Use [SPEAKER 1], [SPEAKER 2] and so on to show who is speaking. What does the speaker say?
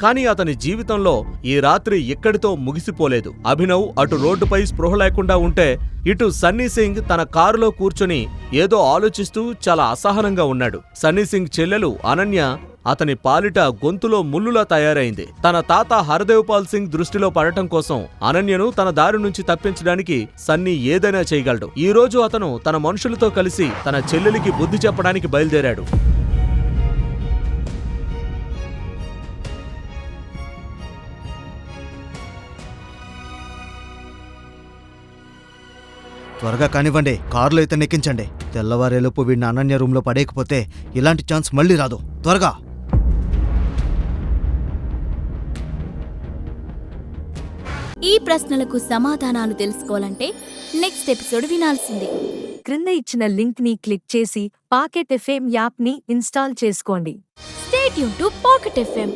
[SPEAKER 1] కానీ అతని జీవితంలో ఈ రాత్రి ఇక్కడితో ముగిసిపోలేదు. అభినవ్ అటు రోడ్డుపై స్పృహ లేకుండా ఉంటే, ఇటు సన్నీ సింగ్ తన కారులో కూర్చుని ఏదో ఆలోచిస్తూ చాలా అసహనంగా ఉన్నాడు. సన్నీ సింగ్ చెల్లెలు అనన్య అతని పాలిట గొంతులో ముల్లులా తయారైంది. తన తాత హరదేవ్ పాల్ సింగ్ దృష్టిలో పడటం కోసం అనన్యను తన దారి నుంచి తప్పించడానికి సన్నీ ఏదైనా చేయగలడు. ఈ రోజు అతను తన మనుషులతో కలిసి తన చెల్లెలికి బుద్ధి చెప్పడానికి బయలుదేరాడు.
[SPEAKER 2] త్వరగా కానివ్వండి, కారులో అయితే నెక్కించండి. తెల్లవారేలోపు వీడిని అనన్య రూమ్లో పడేయకపోతే ఇలాంటి ఛాన్స్ మళ్ళీ రాదు. త్వరగా.
[SPEAKER 3] ఈ ప్రశ్నలకు సమాధానాలు తెలుసుకోవాలంటే నెక్స్ట్ ఎపిసోడ్ వినాల్సిందే.
[SPEAKER 4] క్రింద ఇచ్చిన లింక్ ని క్లిక్ చేసి పాకెట్ ఎఫ్ఎం యాప్ ని ఇన్స్టాల్ చేసుకోండి.
[SPEAKER 3] Stay tune to pocket FM.